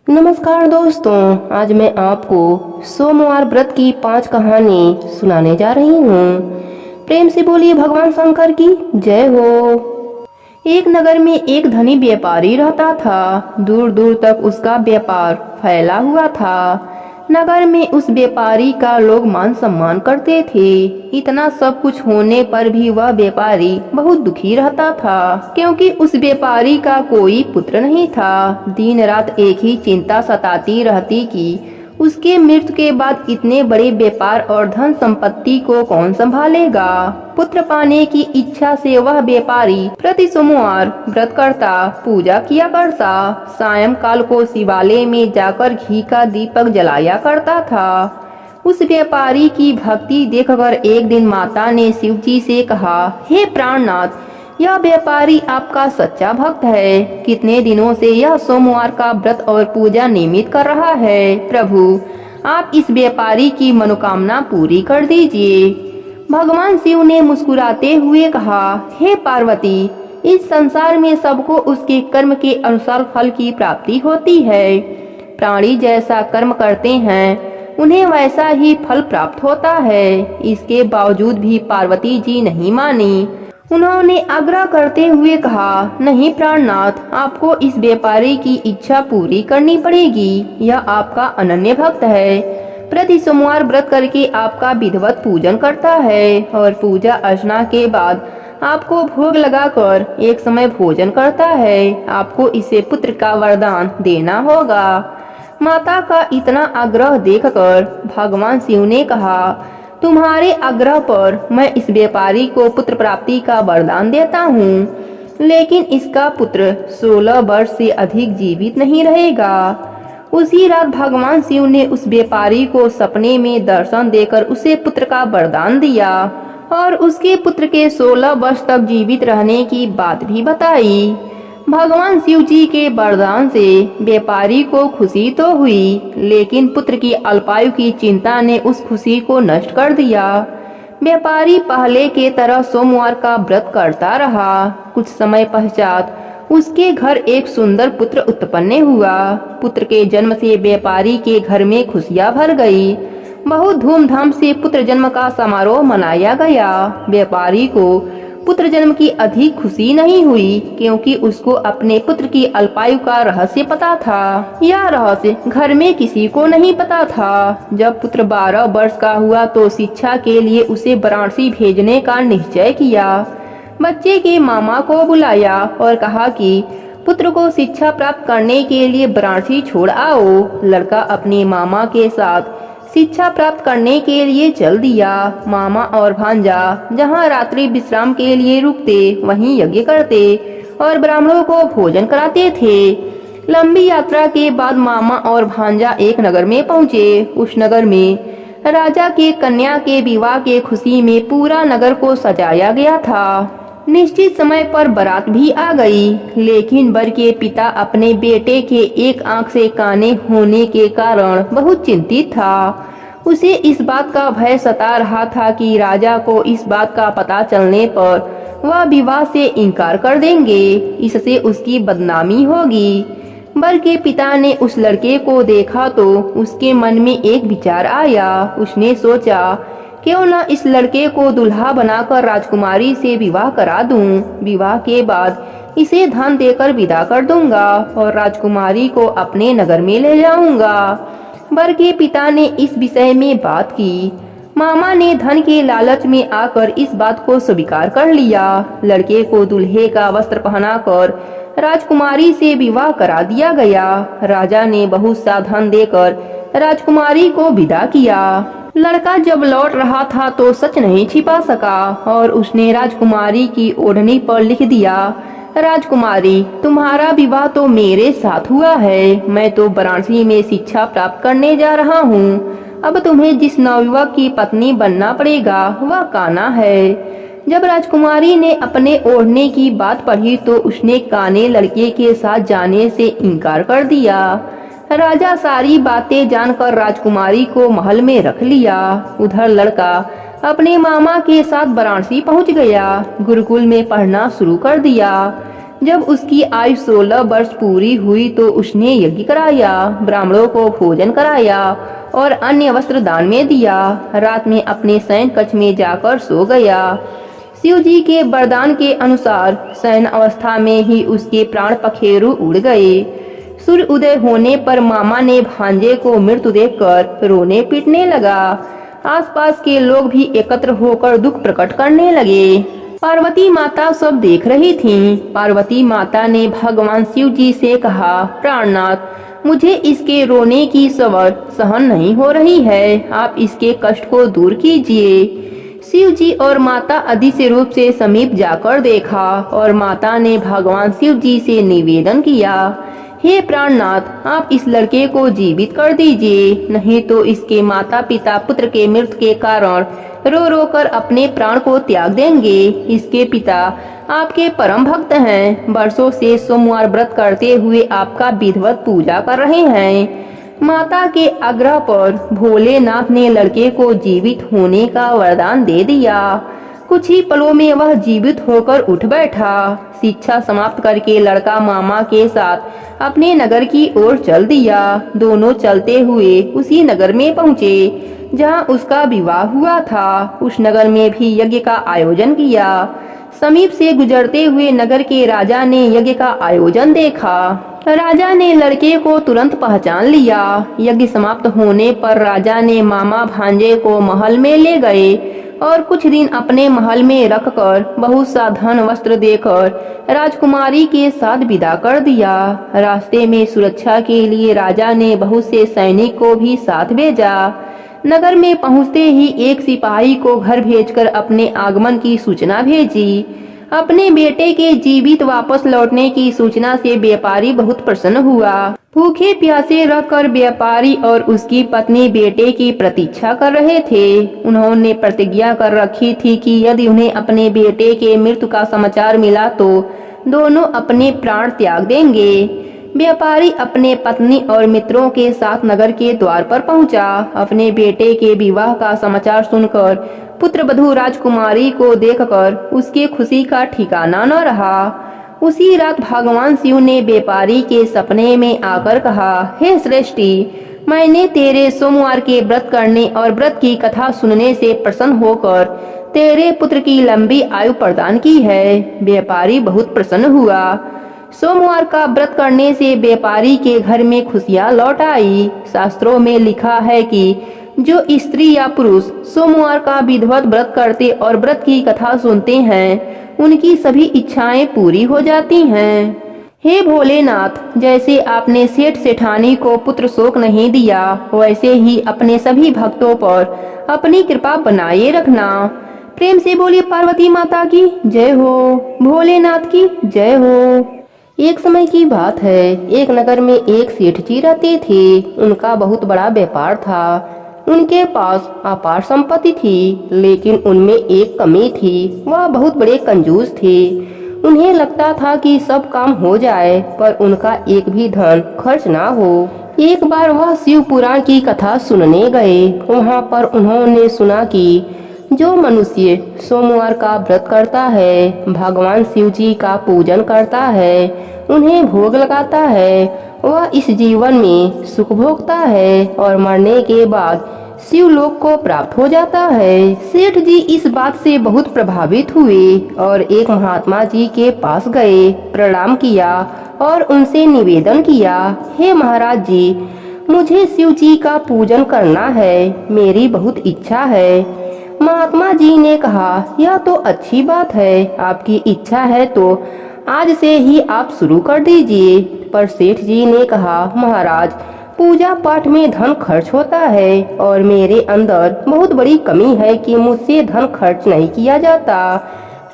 नमस्कार दोस्तों, आज मैं आपको सोमवार व्रत की 5 कहानी सुनाने जा रही हूँ। प्रेम से बोलिए भगवान शंकर की जय हो। एक नगर में एक धनी व्यापारी रहता था। दूर दूर तक उसका व्यापार फैला हुआ था। नगर में उस व्यापारी का लोग मान सम्मान करते थे। इतना सब कुछ होने पर भी वह व्यापारी बहुत दुखी रहता था, क्योंकि उस व्यापारी का कोई पुत्र नहीं था। दिन रात एक ही चिंता सताती रहती कि उसके मृत्यु के बाद इतने बड़े व्यापार और धन संपत्ति को कौन संभालेगा। पुत्र पाने की इच्छा से वह व्यापारी प्रति सोमवार व्रत करता, पूजा किया करता। सायंकाल को शिवालय में जाकर घी का दीपक जलाया करता था। उस व्यापारी की भक्ति देखकर एक दिन माता ने शिव जी से कहा, हे प्राणनाथ, यह व्यापारी आपका सच्चा भक्त है। कितने दिनों से यह सोमवार का व्रत और पूजा नियमित कर रहा है। प्रभु, आप इस व्यापारी की मनोकामना पूरी कर दीजिए। भगवान शिव ने मुस्कुराते हुए कहा, हे पार्वती, इस संसार में सबको उसके कर्म के अनुसार फल की प्राप्ति होती है। प्राणी जैसा कर्म करते हैं, उन्हें वैसा ही फल प्राप्त होता है। इसके बावजूद भी पार्वती जी नहीं मानी। उन्होंने आग्रह करते हुए कहा, नहीं प्राणनाथ, आपको इस व्यापारी की इच्छा पूरी करनी पड़ेगी। यह आपका अनन्य भक्त है। प्रति सोमवार व्रत करके आपका विधिवत पूजन करता है और पूजा अर्चना के बाद आपको भोग लगाकर एक समय भोजन करता है। आपको इसे पुत्र का वरदान देना होगा। माता का इतना आग्रह देखकर भगवान शिव ने कहा, तुम्हारे आग्रह पर मैं इस व्यापारी को पुत्र प्राप्ति का वरदान देता हूँ, लेकिन इसका पुत्र 16 वर्ष से अधिक जीवित नहीं रहेगा। उसी रात भगवान शिव ने उस व्यापारी को सपने में दर्शन देकर उसे पुत्र का वरदान दिया और उसके पुत्र के 16 वर्ष तक जीवित रहने की बात भी बताई। भगवान शिव जी के वरदान से व्यापारी को खुशी तो हुई, लेकिन पुत्र की अल्पायु की चिंता ने उस खुशी को नष्ट कर दिया। व्यापारी पहले के तरह सोमवार का व्रत करता रहा। कुछ समय पश्चात उसके घर एक सुंदर पुत्र उत्पन्न हुआ। पुत्र के जन्म से व्यापारी के घर में खुशियां भर गई। बहुत धूमधाम से पुत्र जन्म का समारोह मनाया गया। व्यापारी को पुत्र जन्म की अधिक खुशी नहीं हुई, क्योंकि उसको अपने पुत्र की अल्पायु का रहस्य पता था। यह रहस्य घर में किसी को नहीं पता था। जब पुत्र 12 वर्ष का हुआ तो शिक्षा के लिए उसे वाराणसी भेजने का निश्चय किया। बच्चे के मामा को बुलाया और कहा कि पुत्र को शिक्षा प्राप्त करने के लिए वाराणसी छोड़ आओ। लड़का अपने मामा के साथ शिक्षा प्राप्त करने के लिए चल दिया। मामा और भांजा जहाँ रात्रि विश्राम के लिए रुकते, वहीं यज्ञ करते और ब्राह्मणों को भोजन कराते थे। लंबी यात्रा के बाद मामा और भांजा एक नगर में पहुँचे। उस नगर में राजा के कन्या के विवाह के खुशी में पूरा नगर को सजाया गया था। निश्चित समय पर बारात भी आ गई, लेकिन वर के पिता अपने बेटे के एक आंख से काने होने के कारण बहुत चिंतित था। उसे इस बात का भय सता रहा था कि राजा को इस बात का पता चलने पर वह विवाह से इनकार कर देंगे। इससे उसकी बदनामी होगी। वर के पिता ने उस लड़के को देखा तो उसके मन में एक विचार आया। उसने सोचा, क्यों न इस लड़के को दुल्हा बनाकर राजकुमारी से विवाह करा दूं। विवाह के बाद इसे धन देकर विदा कर दूंगा और राजकुमारी को अपने नगर में ले जाऊंगा। वर के पिता ने इस विषय में बात की। मामा ने धन के लालच में आकर इस बात को स्वीकार कर लिया। लड़के को दूल्हे का वस्त्र पहनाकर राजकुमारी से विवाह करा दिया गया। राजा ने बहुत सा धन देकर राजकुमारी को विदा किया। लड़का जब लौट रहा था तो सच नहीं छिपा सका और उसने राजकुमारी की ओढ़नी पर लिख दिया, राजकुमारी, तुम्हारा विवाह तो मेरे साथ हुआ है। मैं तो वाराणसी में शिक्षा प्राप्त करने जा रहा हूँ। अब तुम्हें जिस नवयुवक की पत्नी बनना पड़ेगा वह कान्हा है। जब राजकुमारी ने अपने ओढ़ने की बात पढ़ी तो उसने काने लड़के के साथ जाने से इनकार कर दिया। राजा सारी बातें जानकर राजकुमारी को महल में रख लिया। उधर लड़का अपने मामा के साथ वाराणसी पहुंच गया। गुरुकुल में पढ़ना शुरू कर दिया। जब उसकी आयु 16 वर्ष पूरी हुई तो उसने यज्ञ कराया, ब्राह्मणों को भोजन कराया और अन्य वस्त्र दान में दिया। रात में अपने शयन कक्ष में जाकर सो गया। शिव जी के वरदान के अनुसार शयन अवस्था में ही उसके प्राण पखेरु उड़ गए। सूर्य उदय होने पर मामा ने भांजे को मृत्यु देखकर रोने पीटने लगा। आसपास के लोग भी एकत्र होकर दुख प्रकट करने लगे। पार्वती माता सब देख रही थीं। पार्वती माता ने भगवान शिव जी से कहा, प्राणनाथ, मुझे इसके रोने की सवर सहन नहीं हो रही है, आप इसके कष्ट को दूर कीजिए। शिव जी और माता अदृश्य रूप से समीप जाकर देखा और माता ने भगवान शिव जी से निवेदन किया, हे प्राणनाथ, आप इस लड़के को जीवित कर दीजिए, नहीं तो इसके माता पिता पुत्र के मृत्यु के कारण रो रो कर अपने प्राण को त्याग देंगे। इसके पिता आपके परम भक्त हैं, वर्षों से सोमवार व्रत करते हुए आपका विधिवत पूजा कर रहे हैं। माता के आग्रह पर भोलेनाथ ने लड़के को जीवित होने का वरदान दे दिया। कुछ ही पलों में वह जीवित होकर उठ बैठा। शिक्षा समाप्त करके लड़का मामा के साथ अपने नगर की ओर चल दिया। दोनों चलते हुए उसी नगर में पहुँचे जहाँ उसका विवाह हुआ था। उस नगर में भी यज्ञ का आयोजन किया। समीप से गुजरते हुए नगर के राजा ने यज्ञ का आयोजन देखा। राजा ने लड़के को तुरंत पहचान लिया। यज्ञ समाप्त होने पर राजा ने मामा भांजे को महल में ले गए और कुछ दिन अपने महल में रखकर बहुत सा धन वस्त्र देकर राजकुमारी के साथ विदा कर दिया। रास्ते में सुरक्षा के लिए राजा ने बहुत से सैनिक को भी साथ भेजा। नगर में पहुंचते ही एक सिपाही को घर भेजकर अपने आगमन की सूचना भेजी। अपने बेटे के जीवित वापस लौटने की सूचना से व्यापारी बहुत प्रसन्न हुआ। भूखे प्यासे रहकर व्यापारी और उसकी पत्नी बेटे की प्रतीक्षा कर रहे थे। उन्होंने प्रतिज्ञा कर रखी थी कि यदि उन्हें अपने बेटे के मृत्यु का समाचार मिला तो दोनों अपने प्राण त्याग देंगे। व्यापारी अपने पत्नी और मित्रों के साथ नगर के द्वार पर पहुंचा। अपने बेटे के विवाह का समाचार सुनकर पुत्र वधू राजकुमारी को देखकर उसके खुशी का ठिकाना न रहा। उसी रात भगवान शिव ने व्यापारी के सपने में आकर कहा, हे श्रेष्ठी, मैंने तेरे सोमवार के व्रत करने और व्रत की कथा सुनने से प्रसन्न होकर तेरे पुत्र की लंबी आयु प्रदान की है। व्यापारी बहुत प्रसन्न हुआ। सोमवार का व्रत करने से व्यापारी के घर में खुशियां लौट आई। शास्त्रों में लिखा है कि जो स्त्री या पुरुष सोमवार का विधिवत व्रत करते और व्रत की कथा सुनते हैं, उनकी सभी इच्छाएं पूरी हो जाती हैं। हे भोलेनाथ, जैसे आपने सेठ सेठानी को पुत्र शोक नहीं दिया, वैसे ही अपने सभी भक्तों पर अपनी कृपा बनाए रखना। प्रेम से बोलिए पार्वती माता की जय हो, भोलेनाथ की जय हो। एक समय की बात है, एक नगर में एक सेठ जी रहते थे। उनका बहुत बड़ा व्यापार था। उनके पास अपार संपत्ति थी, लेकिन उनमें एक कमी थी, वह बहुत बड़े कंजूस थे। उन्हें लगता था कि सब काम हो जाए पर उनका एक भी धन खर्च ना हो। एक बार वह शिव पुराण की कथा सुनने गए। वहाँ पर उन्होंने सुना कि जो मनुष्य सोमवार का व्रत करता है, भगवान शिव जी का पूजन करता है, उन्हें भोग लगाता है, वह इस जीवन में सुख भोगता है और मरने के बाद शिवलोक को प्राप्त हो जाता है। सेठ जी इस बात से बहुत प्रभावित हुए और एक महात्मा जी के पास गए, प्रणाम किया और उनसे निवेदन किया, हे महाराज जी, मुझे शिव जी का पूजन करना है, मेरी बहुत इच्छा है। महात्मा जी ने कहा, यह तो अच्छी बात है, आपकी इच्छा है तो आज से ही आप शुरू कर दीजिए। पर सेठ जी ने कहा, महाराज, पूजा पाठ में धन खर्च होता है और मेरे अंदर बहुत बड़ी कमी है कि मुझसे धन खर्च नहीं किया जाता।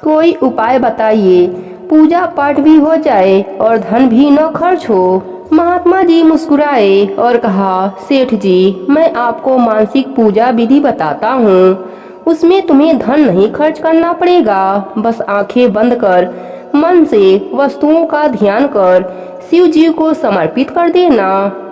कोई उपाय बताइए, पूजा पाठ भी हो जाए और धन भी न खर्च हो। महात्मा जी मुस्कुराए और कहा, सेठ जी, मैं आपको मानसिक पूजा विधि बताता हूँ। उसमें तुम्हें धन नहीं खर्च करना पड़ेगा। बस आंखें बंद कर मन से वस्तुओं का ध्यान कर शिव जी को समर्पित कर देना।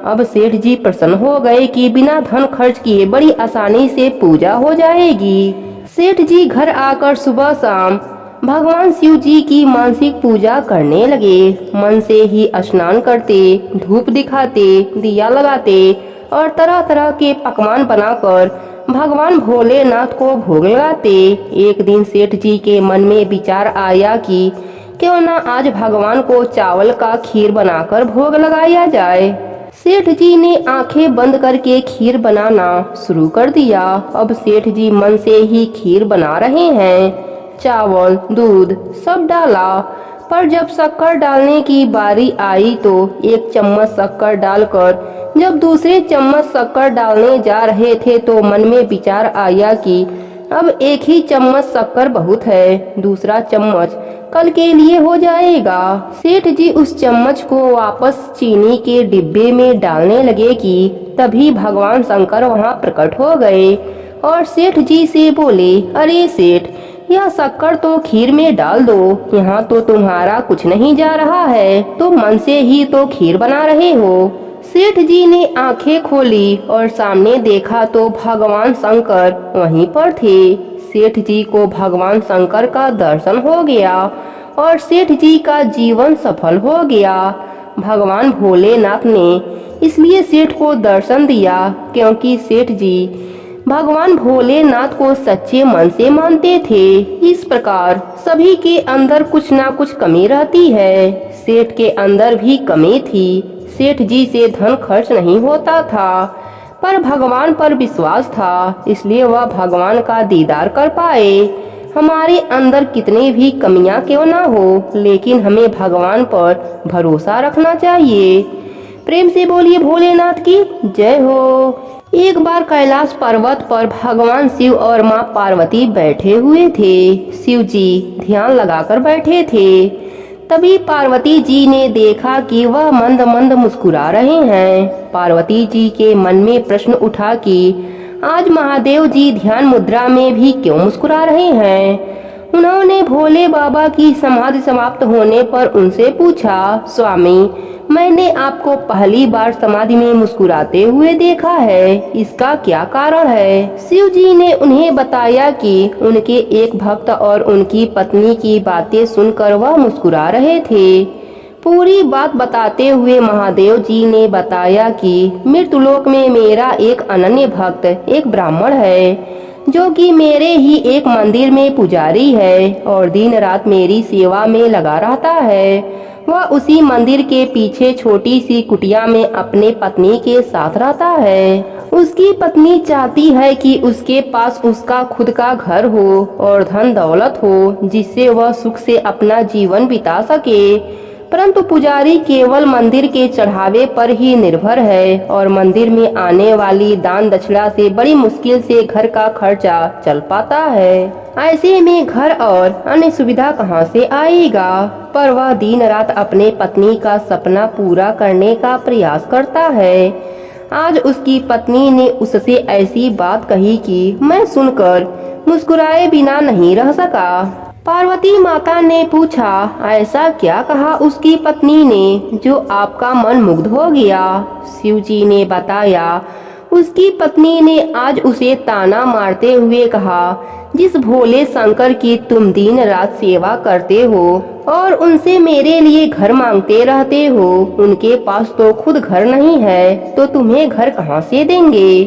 अब सेठ जी प्रसन्न हो गए कि बिना धन खर्च किए बड़ी आसानी से पूजा हो जाएगी। सेठ जी घर आकर सुबह शाम भगवान शिव जी की मानसिक पूजा करने लगे। मन से ही स्नान करते, धूप दिखाते, दिया लगाते और तरह तरह के पकवान बनाकर भगवान भोलेनाथ को भोग लगाते। एक दिन सेठ जी के मन में विचार आया कि क्यों ना आज भगवान को चावल का खीर बनाकर भोग लगाया जाए। सेठ जी ने आंखें बंद करके खीर बनाना शुरू कर दिया। अब सेठ जी मन से ही खीर बना रहे हैं। चावल, दूध सब डाला, पर जब शक्कर डालने की बारी आई तो एक चम्मच शक्कर डालकर जब दूसरे चम्मच शक्कर डालने जा रहे थे तो मन में विचार आया कि अब एक ही चम्मच शक्कर बहुत है, दूसरा चम्मच कल के लिए हो जाएगा। सेठ जी उस चम्मच को वापस चीनी के डिब्बे में डालने लगे कि तभी भगवान शंकर वहां प्रकट हो गए और सेठ जी से बोले, अरे सेठ, यह शक्कर तो खीर में डाल दो, यहाँ तो तुम्हारा कुछ नहीं जा रहा है, तुम मन से ही तो खीर बना रहे हो। सेठ जी ने आंखें खोली और सामने देखा तो भगवान शंकर वहीं पर थे। सेठ जी को भगवान शंकर का दर्शन हो गया और सेठ जी का जीवन सफल हो गया। भगवान भोलेनाथ ने इसलिए सेठ को दर्शन दिया क्योंकि सेठ जी भगवान भोलेनाथ को सच्चे मन से मानते थे। इस प्रकार सभी के अंदर कुछ ना कुछ कमी रहती है। सेठ के अंदर भी कमी थी। सेठ जी से धन खर्च नहीं होता था, पर भगवान पर विश्वास था, इसलिए वह भगवान का दीदार कर पाए। हमारे अंदर कितनी भी कमियां क्यों ना हो, लेकिन हमें भगवान पर भरोसा रखना चाहिए। प्रेम से बोलिए भोलेनाथ की जय हो। एक बार कैलाश पर्वत पर भगवान शिव और माँ पार्वती बैठे हुए थे। शिव जी ध्यान लगाकर बैठे थे। तभी पार्वती जी ने देखा कि वह मंद मंद मुस्कुरा रहे हैं। पार्वती जी के मन में प्रश्न उठा कि आज महादेव जी ध्यान मुद्रा में भी क्यों मुस्कुरा रहे हैं। उन्होंने भोले बाबा की समाधि समाप्त होने पर उनसे पूछा, स्वामी, मैंने आपको पहली बार समाधि में मुस्कुराते हुए देखा है, इसका क्या कारण है। शिव जी ने उन्हें बताया कि उनके एक भक्त और उनकी पत्नी की बातें सुनकर वह मुस्कुरा रहे थे। पूरी बात बताते हुए महादेव जी ने बताया कि मृत्युलोक में मेरा एक अनन्य भक्त एक ब्राह्मण है जो कि मेरे ही एक मंदिर में पुजारी है और दिन रात मेरी सेवा में लगा रहता है। वह उसी मंदिर के पीछे छोटी सी कुटिया में अपने पत्नी के साथ रहता है। उसकी पत्नी चाहती है कि उसके पास उसका खुद का घर हो और धन दौलत हो, जिससे वह सुख से अपना जीवन बिता सके, परंतु पुजारी केवल मंदिर के चढ़ावे पर ही निर्भर है और मंदिर में आने वाली दान दक्षिणा से बड़ी मुश्किल से घर का खर्चा चल पाता है। ऐसे में घर और अन्य सुविधा कहां से आएगा। पर वह दिन रात अपने पत्नी का सपना पूरा करने का प्रयास करता है। आज उसकी पत्नी ने उससे ऐसी बात कही कि मैं सुनकर मुस्कुराए बिना नहीं रह सका। पार्वती माता ने पूछा, ऐसा क्या कहा उसकी पत्नी ने जो आपका मन मुग्ध हो गया। शिव जी ने बताया, उसकी पत्नी ने आज उसे ताना मारते हुए कहा, जिस भोले शंकर की तुम दिन रात सेवा करते हो और उनसे मेरे लिए घर मांगते रहते हो, उनके पास तो खुद घर नहीं है, तो तुम्हें घर कहाँ से देंगे।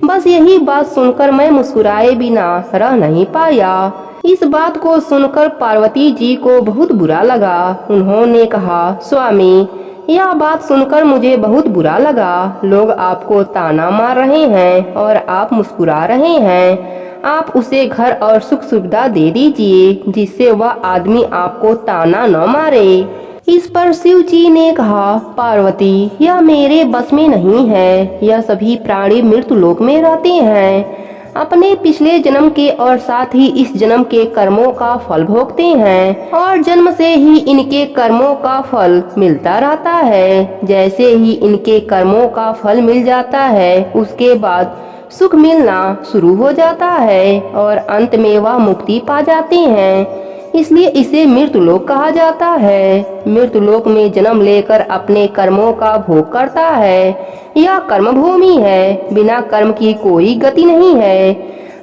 बस यही बात सुनकर मैं मुस्कुराए बिना रह नहीं पाया। इस बात को सुनकर पार्वती जी को बहुत बुरा लगा। उन्होंने कहा, स्वामी, यह बात सुनकर मुझे बहुत बुरा लगा। लोग आपको ताना मार रहे हैं और आप मुस्कुरा रहे हैं। आप उसे घर और सुख सुविधा दे दीजिए जिससे वह आदमी आपको ताना न मारे। इस पर शिव जी ने कहा, पार्वती, यह मेरे बस में नहीं है। यह सभी प्राणी मृत्यु लोक में रहते हैं, अपने पिछले जन्म के और साथ ही इस जन्म के कर्मों का फल भोगते हैं और जन्म से ही इनके कर्मों का फल मिलता रहता है। जैसे ही इनके कर्मों का फल मिल जाता है, उसके बाद सुख मिलना शुरू हो जाता है और अंत में वह मुक्ति पा जाते हैं। इसलिए इसे मृत्युलोक कहा जाता है। मृत्युलोक में जन्म लेकर अपने कर्मों का भोग करता है। यह कर्म भूमि है, बिना कर्म की कोई गति नहीं है।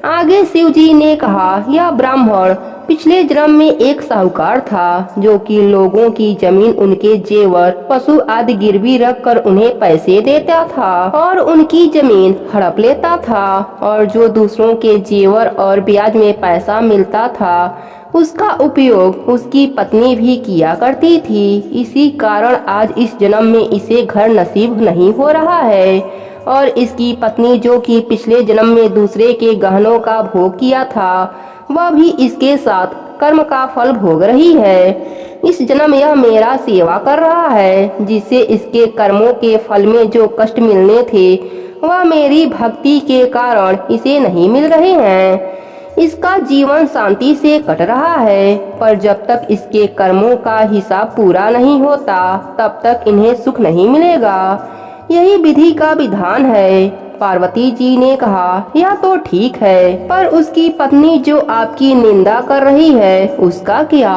आगे शिव जी ने कहा, यह ब्राह्मण पिछले जन्म में एक साहूकार था जो कि लोगों की जमीन, उनके जेवर, पशु आदि गिरवी रख कर उन्हें पैसे देता था और उनकी जमीन हड़प लेता था, और जो दूसरों के जेवर और ब्याज में पैसा मिलता था उसका उपयोग उसकी पत्नी भी किया करती थी। इसी कारण आज इस जन्म में इसे घर नसीब नहीं हो रहा है और इसकी पत्नी जो कि पिछले जन्म में दूसरे के गहनों का भोग किया था वह भी इसके साथ कर्म का फल भोग रही है। इस जन्म यह मेरा सेवा कर रहा है, जिससे इसके कर्मों के फल में जो कष्ट मिलने थे वह मेरी भक्ति के कारण इसे नहीं मिल रहे हैं। इसका जीवन शांति से कट रहा है, पर जब तक इसके कर्मों का हिसाब पूरा नहीं होता तब तक इन्हें सुख नहीं मिलेगा। यही विधि का विधान है। पार्वती जी ने कहा, यह तो ठीक है, पर उसकी पत्नी जो आपकी निंदा कर रही है उसका क्या?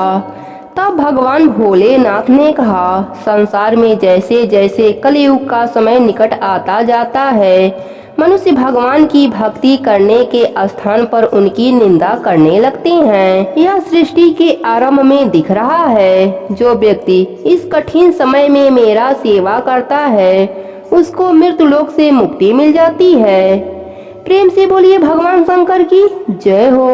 तब भगवान भोलेनाथ ने कहा, संसार में जैसे जैसे कलयुग का समय निकट आता जाता है मनुष्य भगवान की भक्ति करने के स्थान पर उनकी निंदा करने लगते हैं। यह सृष्टि के आरंभ में दिख रहा है। जो व्यक्ति इस कठिन समय में मेरा सेवा करता है उसको मृत्यु लोक से मुक्ति मिल जाती है। प्रेम से बोलिए भगवान शंकर की जय हो।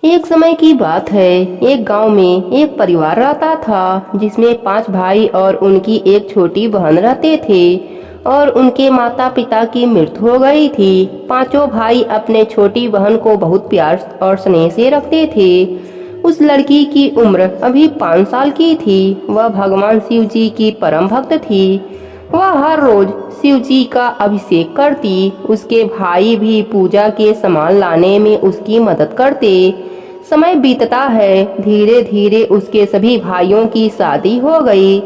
एक समय की बात है, एक गांव में एक परिवार रहता था जिसमें 5 भाई और उनकी एक छोटी बहन रहते थे और उनके माता पिता की मृत्यु हो गई थी। पांचों भाई अपने छोटी बहन को बहुत प्यार और स्नेह से रखते थे। उस लड़की की उम्र अभी 5 साल की थी। वह भगवान शिव जी की परम भक्त थी। वह हर रोज शिव जी का अभिषेक करती। उसके भाई भी पूजा के सामान लाने में उसकी मदद करते। समय बीतता है, धीरे धीरे उसके सभी भाइयों की शादी हो गई।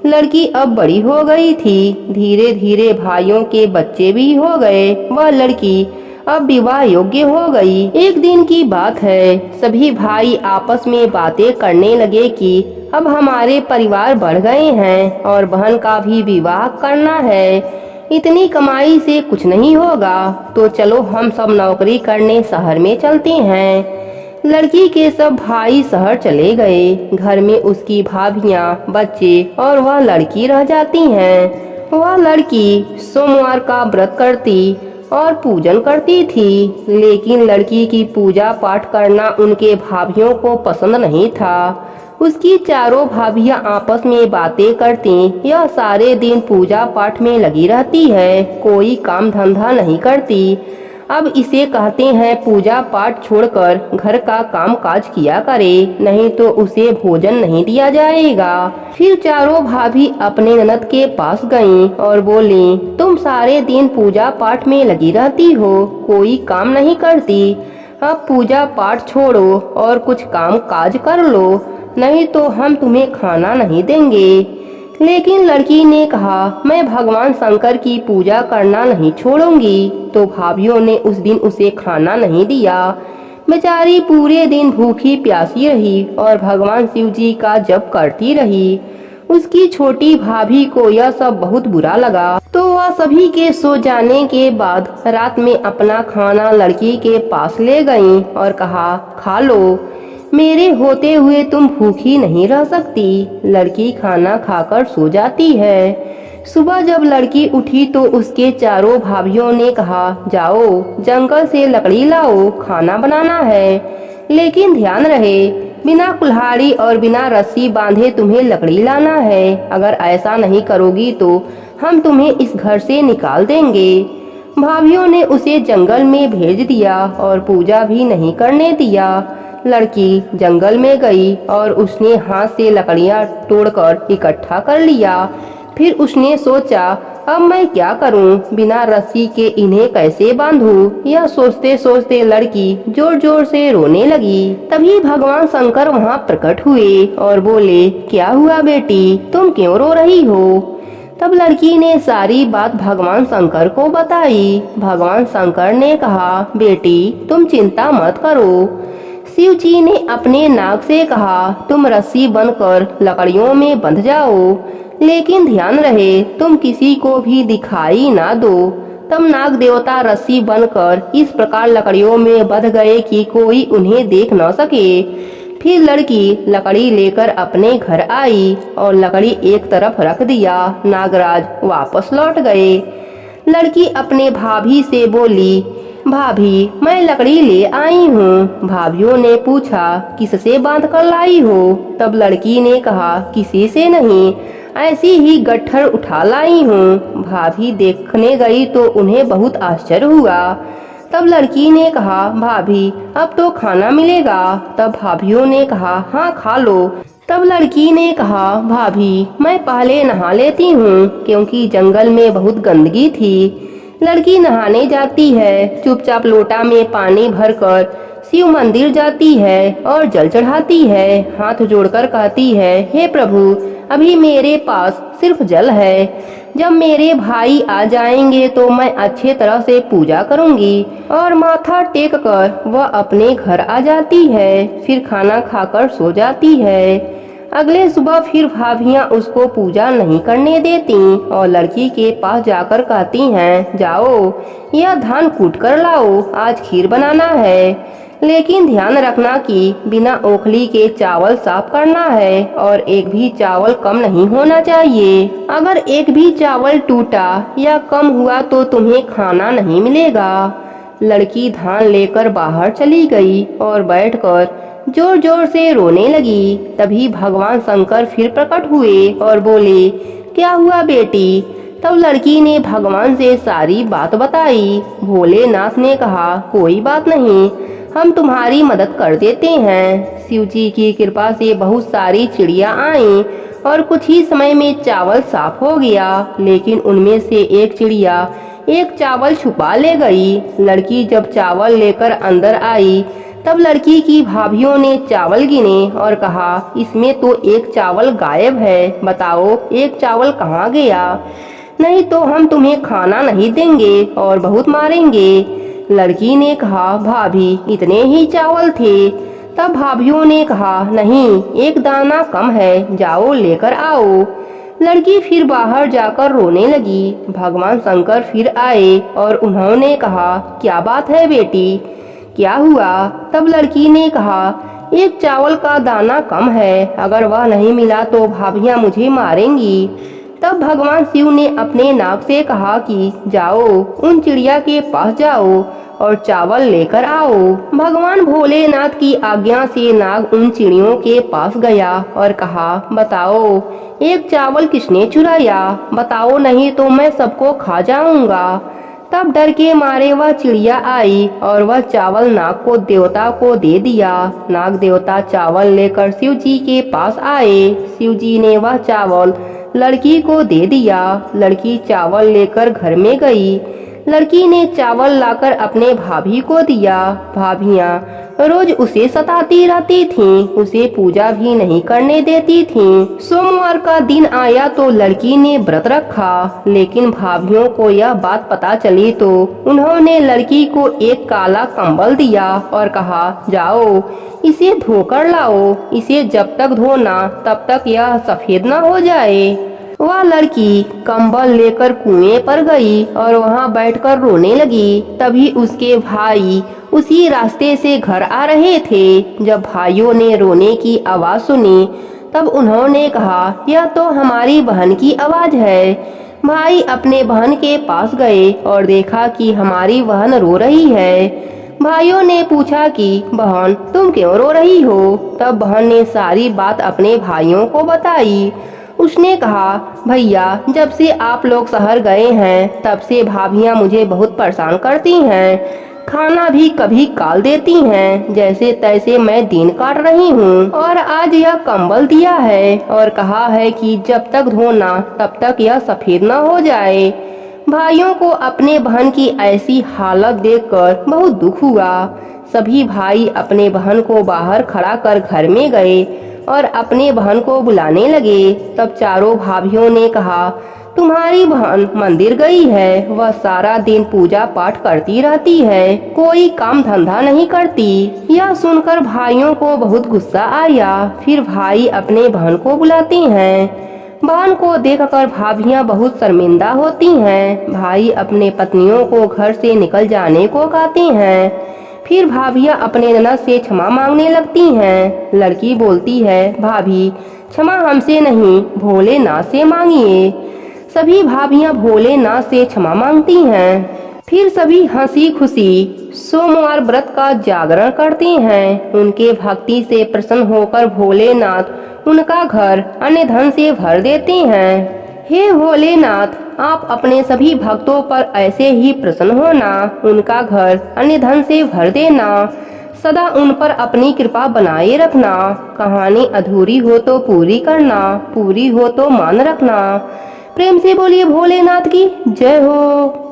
लड़की अब बड़ी हो गई थी। धीरे धीरे भाइयों के बच्चे भी हो गए। वह लड़की अब विवाह योग्य हो गई। एक दिन की बात है, सभी भाई आपस में बातें करने लगे कि अब हमारे परिवार बढ़ गए हैं और बहन का भी विवाह करना है। इतनी कमाई से कुछ नहीं होगा, तो चलो हम सब नौकरी करने शहर में चलते हैं। लड़की के सब भाई शहर चले गए। घर में उसकी भाभियां, बच्चे और वह लड़की रह जाती हैं। वह लड़की सोमवार का व्रत करती और पूजन करती थी, लेकिन लड़की की पूजा पाठ करना उनके भाभियों को पसंद नहीं था। उसकी चारों भाभियां आपस में बातें करती। यह सारे दिन पूजा पाठ में लगी रहती है, कोई काम धंधा नहीं करती। अब इसे कहते हैं पूजा पाठ छोड़कर घर का काम काज किया करे, नहीं तो उसे भोजन नहीं दिया जाएगा। फिर चारों भाभी अपने ननद के पास गईं और बोली, तुम सारे दिन पूजा पाठ में लगी रहती हो, कोई काम नहीं करती। अब पूजा पाठ छोड़ो और कुछ काम काज कर लो, नहीं तो हम तुम्हें खाना नहीं देंगे। लेकिन लड़की ने कहा, मैं भगवान शंकर की पूजा करना नहीं छोड़ूंगी। तो भाभियों ने उस दिन उसे खाना नहीं दिया। बेचारी पूरे दिन भूखी प्यासी रही और भगवान शिव जी का जप करती रही। उसकी छोटी भाभी को यह सब बहुत बुरा लगा, तो वह सभी के सो जाने के बाद रात में अपना खाना लड़की के पास ले गई और कहा, खा लो, मेरे होते हुए तुम भूखी नहीं रह सकती। लड़की खाना खाकर सो जाती है। सुबह जब लड़की उठी तो उसके चारों भाभियों ने कहा, जाओ जंगल से लकड़ी लाओ, खाना बनाना है। लेकिन ध्यान रहे, बिना कुल्हाड़ी और बिना रस्सी बांधे तुम्हें लकड़ी लाना है। अगर ऐसा नहीं करोगी तो हम तुम्हें इस घर से निकाल देंगे। भाभियों ने उसे जंगल में भेज दिया और पूजा भी नहीं करने दिया। लड़की जंगल में गई और उसने हाथ से लकड़ियां तोड़कर इकट्ठा कर लिया। फिर उसने सोचा, अब मैं क्या करूं, बिना रस्सी के इन्हें कैसे बांधूं। यह सोचते सोचते लड़की जोर जोर से रोने लगी। तभी भगवान शंकर वहां प्रकट हुए और बोले, क्या हुआ बेटी, तुम क्यों रो रही हो? तब लड़की ने सारी बात भगवान शंकर को बताई। भगवान शंकर ने कहा, बेटी तुम चिंता मत करो। शिव जी ने अपने नाग से कहा, तुम रस्सी बनकर लकड़ियों में बंध जाओ, लेकिन ध्यान रहे तुम किसी को भी दिखाई ना दो। तब नाग देवता रस्सी बनकर इस प्रकार लकड़ियों में बंध गए कि कोई उन्हें देख न सके। फिर लड़की लकड़ी लेकर अपने घर आई और लकड़ी एक तरफ रख दिया। नागराज वापस लौट गए। लड़की अपने भाभी से बोली, भाभी मैं लकड़ी ले आई हूँ। भाभीियों ने पूछा, किससे बांध कर लाई हो? तब लड़की ने कहा, किसी से नहीं, ऐसी ही गट्ठर उठा लाई हूँ। भाभी देखने गई तो उन्हें बहुत आश्चर्य हुआ। तब लड़की ने कहा, भाभी अब तो खाना मिलेगा। तब भाभीियों ने कहा, हाँ खा लो। तब लड़की ने कहा, भाभी मैं पहले नहा लेती हूँ क्योंकि जंगल में बहुत गंदगी थी। लड़की नहाने जाती है, चुपचाप लोटा में पानी भरकर शिव मंदिर जाती है और जल चढ़ाती है। हाथ जोड़कर कहती है, हे प्रभु अभी मेरे पास सिर्फ जल है। जब मेरे भाई आ जाएंगे तो मैं अच्छे तरह से पूजा करूंगी। और माथा टेक कर वह अपने घर आ जाती है। फिर खाना खाकर सो जाती है। अगले सुबह फिर भाभियां उसको पूजा नहीं करने देती और लड़की के पास जाकर कहती हैं, जाओ यह धान कूट कर लाओ, आज खीर बनाना है। लेकिन ध्यान रखना कि बिना ओखली के चावल साफ करना है और एक भी चावल कम नहीं होना चाहिए। अगर एक भी चावल टूटा या कम हुआ तो तुम्हें खाना नहीं मिलेगा। लड़की धान लेकर बाहर चली गई और बैठकर जोर जोर से रोने लगी। तभी भगवान शंकर फिर प्रकट हुए और बोले, क्या हुआ बेटी? तब लड़की ने भगवान से सारी बात बताई। भोलेनाथ ने कहा, कोई बात नहीं, हम तुम्हारी मदद कर देते हैं। शिव जी की कृपा से बहुत सारी चिड़िया आईं और कुछ ही समय में चावल साफ हो गया। लेकिन उनमें से एक चिड़िया एक चावल छुपा ले गई। लड़की जब चावल लेकर अंदर आई तब लड़की की भाभीियों ने चावल गिने और कहा, इसमें तो एक चावल गायब है, बताओ एक चावल कहाँ गया? नहीं तो हम तुम्हें खाना नहीं देंगे और बहुत मारेंगे। लड़की ने कहा, भाभी इतने ही चावल थे। तब भाभीियों ने कहा, नहीं एक दाना कम है, जाओ लेकर आओ। लड़की फिर बाहर जाकर रोने लगी। भगवान शंकर फिर आए और उन्होंने कहा, क्या बात है बेटी, क्या हुआ? तब लड़की ने कहा, एक चावल का दाना कम है, अगर वह नहीं मिला तो भाभियां मुझे मारेंगी। तब भगवान शिव ने अपने नाग से कहा कि जाओ उन चिड़िया के पास जाओ और चावल लेकर आओ। भगवान भोलेनाथ की आज्ञा से नाग उन चिड़ियों के पास गया और कहा, बताओ एक चावल किसने चुराया? बताओ नहीं तो मैं सबको खा जाऊंगा। तब डर के मारे वह चिड़िया आई और वह चावल नाग को देवता को दे दिया। नाग देवता चावल लेकर शिव जी के पास आए। शिव जी ने वह चावल लड़की को दे दिया। लड़की चावल लेकर घर में गई। लड़की ने चावल लाकर अपने भाभी को दिया। भाभियां रोज उसे सताती रहती थीं, उसे पूजा भी नहीं करने देती थीं। सोमवार का दिन आया तो लड़की ने व्रत रखा, लेकिन भाभियों को यह बात पता चली तो उन्होंने लड़की को एक काला कंबल दिया और कहा, जाओ इसे धोकर लाओ, इसे जब तक धोना तब तक यह सफेद न हो जाए। वह लड़की कंबल लेकर कुएं पर गई और वहां बैठकर रोने लगी। तभी उसके भाई उसी रास्ते से घर आ रहे थे। जब भाइयों ने रोने की आवाज सुनी तब उन्होंने कहा, यह तो हमारी बहन की आवाज है। भाई अपने बहन के पास गए और देखा कि हमारी बहन रो रही है। भाइयों ने पूछा कि बहन तुम क्यों रो रही हो? तब बहन ने सारी बात अपने भाइयों को बताई। उसने कहा, भैया जब से आप लोग शहर गए हैं तब से भाभियां मुझे बहुत परेशान करती हैं। खाना भी कभी काल देती हैं, जैसे तैसे मैं दिन काट रही हूँ। और आज यह कंबल दिया है और कहा है कि जब तक धोना तब तक यह सफेद न हो जाए। भाइयों को अपने बहन की ऐसी हालत देखकर बहुत दुख हुआ। सभी भाई अपने बहन को बाहर खड़ा कर घर में गए और अपने बहन को बुलाने लगे। तब चारों भाभियों ने कहा, तुम्हारी बहन मंदिर गई है, वह सारा दिन पूजा पाठ करती रहती है, कोई काम धंधा नहीं करती। यह सुनकर भाइयों को बहुत गुस्सा आया। फिर भाई अपने बहन को बुलाते हैं। बहन को देखकर भाभियां बहुत शर्मिंदा होती हैं। भाई अपने पत्नियों को घर से निकल जाने को कहते हैं। फिर भाभियाँ अपने ननद से क्षमा मांगने लगती हैं। लड़की बोलती है, भाभी क्षमा हमसे नहीं भोलेनाथ से मांगिए। सभी भाभियाँ भोलेनाथ से क्षमा मांगती हैं। फिर सभी हंसी खुशी सोमवार व्रत का जागरण करते हैं। उनके भक्ति से प्रसन्न होकर भोलेनाथ उनका घर अन्य धन से भर देते हैं। हे भोलेनाथ, आप अपने सभी भक्तों पर ऐसे ही प्रसन्न होना, उनका घर अन्य धन से भर देना, सदा उन पर अपनी कृपा बनाए रखना। कहानी अधूरी हो तो पूरी करना, पूरी हो तो मान रखना। प्रेम से बोलिए भोलेनाथ की जय हो।